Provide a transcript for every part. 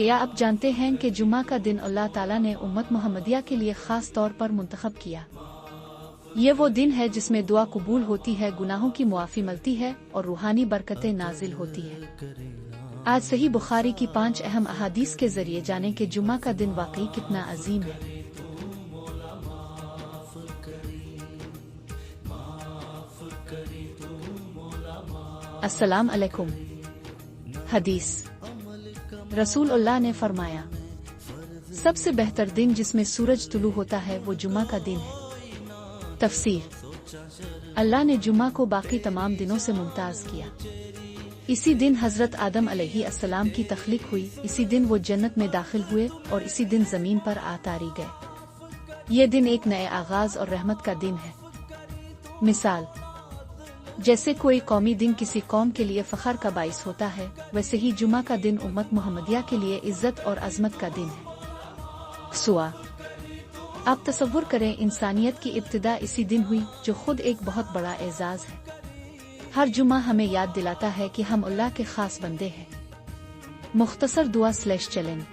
क्या आप जानते हैं कि जुम्मा का दिन अल्लाह ताला ने उम्मत मुहम्मदिया के लिए खास तौर पर मुंतखब किया। ये वो दिन है जिसमें दुआ कबूल होती है, गुनाहों की मुआफ़ी मिलती है और रूहानी बरकतें नाजिल होती है। आज सही बुखारी की 5 अहम अहादीस के जरिए जाने के जुम्मा का दिन वाकई कितना अजीम है। अस्सलाम अलैकुम। हदीस। रसूलुल्लाह ने फरमाया, सबसे बेहतर दिन जिसमें सूरज तुलू होता है वो जुम्मा का दिन है। तफसीर। अल्लाह ने जुम्मा को बाकी तमाम दिनों से मुमताज किया। इसी दिन हजरत आदम अलैहिस्सलाम की तख्लीक हुई, इसी दिन वो जन्नत में दाखिल हुए और इसी दिन जमीन पर आ तारी गए। ये दिन एक नए आगाज और रहमत का दिन है। मिसाल, जैसे कोई कौमी दिन किसी कौम के लिए फखर का बाइस होता है, वैसे ही जुमा का दिन उम्मत मुहम्मदिया के लिए इज्जत और अजमत का दिन है। सुआ। आप तसव्वुर करें, इंसानियत की इब्तिदा इसी दिन हुई जो खुद एक बहुत बड़ा एजाज है। हर जुमा हमें याद दिलाता है कि हम अल्लाह के खास बंदे हैं। मुख्तसर दुआ /चैलेंज।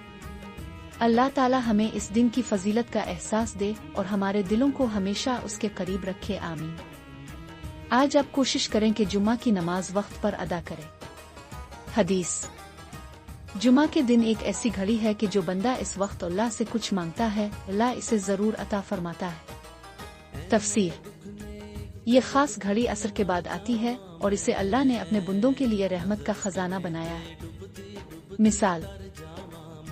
अल्लाह ताला हमें इस दिन की फजीलत का एहसास दे और हमारे दिलों को हमेशा उसके करीब रखे, आमीन। आज आप कोशिश करें कि जुम्मा की नमाज वक्त पर अदा करें। हदीस। जुम्मा के दिन एक ऐसी घड़ी है कि जो बंदा इस वक्त अल्लाह से कुछ मांगता है, अल्लाह इसे जरूर अता फरमाता है। तफसीर। ये खास घड़ी असर के बाद आती है और इसे अल्लाह ने अपने बंदों के लिए रहमत का खजाना बनाया है। मिसाल,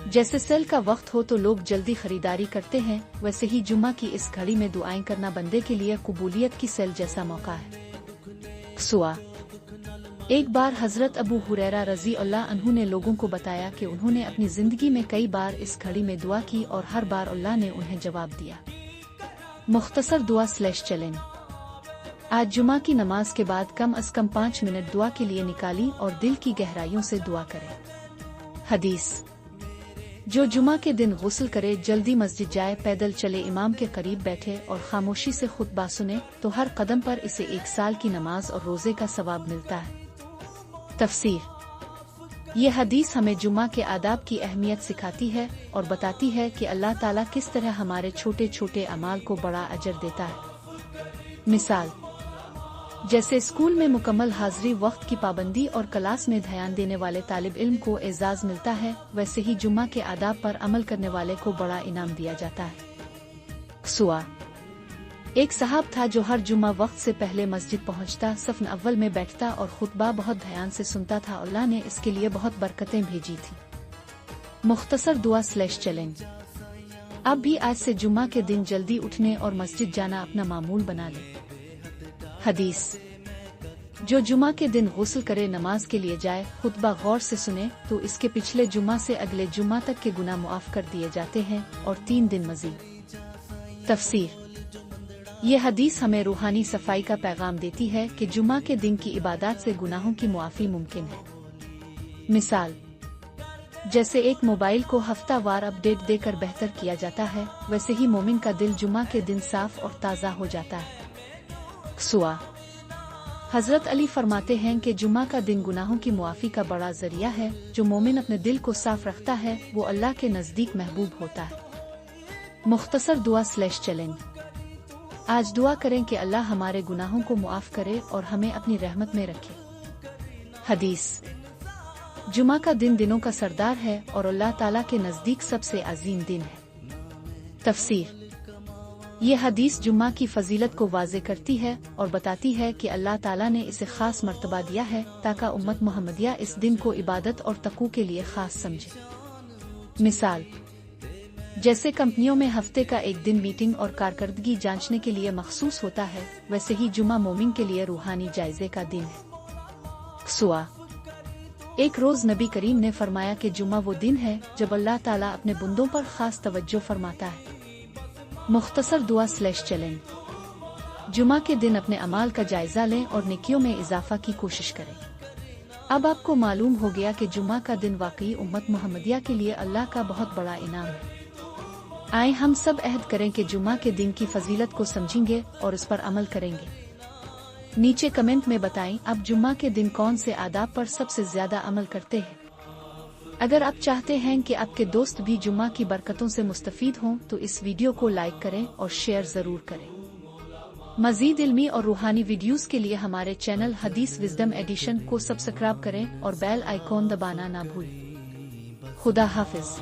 जैसे सेल का वक्त हो तो लोग जल्दी खरीदारी करते हैं, वैसे ही जुम्मा की इस घड़ी में दुआएं करना बंदे के लिए कबूलियत की सेल जैसा मौका है। सुआ। एक बार हजरत अबू हुरैरा रज़ी अल्लाह अन्हु ने लोगों को बताया कि उन्होंने अपनी जिंदगी में कई बार इस घड़ी में दुआ की और हर बार अल्लाह ने उन्हें जवाब दिया। मुख्तसर दुआ /चैलेंज। आज जुमा की नमाज के बाद कम अज कम 5 मिनट दुआ के लिए निकाली और दिल की गहराइयों से दुआ करें। हदीस। जो जुमा के दिन गुस्ल करे, जल्दी मस्जिद जाए, पैदल चले, इमाम के करीब बैठे और खामोशी से खुतबा सुने तो हर कदम पर इसे 1 साल की नमाज और रोजे का सवाब मिलता है। तफसीर। ये हदीस हमें जुमा के आदाब की अहमियत सिखाती है और बताती है कि अल्लाह ताला किस तरह हमारे छोटे छोटे अमाल को बड़ा अजर देता है। मिसाल, जैसे स्कूल में मुकम्मल हाजिरी, वक्त की पाबंदी और क्लास में ध्यान देने वाले तालिब इल्म को एजाज मिलता है, वैसे ही जुम्मा के आदाब पर अमल करने वाले को बड़ा इनाम दिया जाता है। सुआ। एक साहब था जो हर जुम्मा वक्त से पहले मस्जिद पहुंचता, सफ अव्वल में बैठता और खुतबा बहुत ध्यान से सुनता था। अल्लाह ने इसके लिए बहुत बरकतें भेजी थी। मुख्तसर दुआ /चैलेंज। अब भी आज से जुम्मा के दिन जल्दी उठने और मस्जिद जाना अपना मामूल बना ले। हदीस। जो जुमा के दिन गुस्ल करे, नमाज के लिए जाए, खुतबा गौर से सुने तो इसके पिछले जुमा से अगले जुमा तक के गुनाह मुआफ कर दिए जाते हैं और 3 दिन मजीद। तफसीर। ये हदीस हमें रूहानी सफाई का पैगाम देती है कि जुमा के दिन की इबादत से गुनाहों की मुआफी मुमकिन है। मिसाल, जैसे एक मोबाइल को हफ्तावार अपडेट देकर बेहतर किया जाता है, वैसे ही मोमिन का दिल जुमा के दिन साफ और ताज़ा हो जाता है। सुआ। हजरत अली फरमाते हैं कि जुमा का दिन गुनाहों की मुआफी का बड़ा जरिया है। जो मोमिन अपने दिल को साफ रखता है वो अल्लाह के नजदीक महबूब होता है। मुख्तसर दुआ /चैलेंज। आज दुआ करें कि अल्लाह हमारे गुनाहों को मुआफ करे और हमें अपनी रहमत में रखे। हदीस। जुमा का दिन दिनों का सरदार है और अल्लाह ताला के नजदीक सबसे अजीम दिन है। तफसीर। ये हदीस जुम्मा की फजीलत को वाज़े करती है और बताती है कि अल्लाह ताला ने इसे खास मर्तबा दिया है ताकि उम्मत मुहम्मदिया इस दिन को इबादत और तक़ू के लिए खास समझे। मिसाल, जैसे कंपनियों में हफ्ते का एक दिन मीटिंग और कारकर्दगी जांचने के लिए मखसूस होता है, वैसे ही जुमा मोमिन के लिए रूहानी जायजे का दिन है। सुआ। एक रोज नबी करीम ने फरमाया कि जुमा वो दिन है जब अल्लाह ताला अपने बंदों पर खास तवज्जो फरमाता है। मुख्तसर दुआ /चैलेंज। जुमा के दिन अपने अमाल का जायजा लें और नेकियों में इजाफा की कोशिश करें। अब आपको मालूम हो गया कि जुमा का दिन वाकई उम्मत मुहम्मदिया के लिए अल्लाह का बहुत बड़ा इनाम है। आए हम सब अहद करें कि जुमा के दिन की फजीलत को समझेंगे और इस पर अमल करेंगे। नीचे कमेंट में बताएं आप जुम्मा के दिन कौन से आदाब पर सबसे ज्यादा अमल करते हैं। اگر آپ چاہتے ہیں کہ آپ کے دوست بھی جمعہ کی برکتوں سے مستفید ہوں تو اس ویڈیو کو لائک کریں اور شیئر ضرور کریں۔ مزید علمی اور روحانی ویڈیوز کے لیے ہمارے چینل حدیث وزڈم ایڈیشن کو سبسکرائب کریں اور بیل آئیکن دبانا نہ بھولیں۔ خدا حافظ۔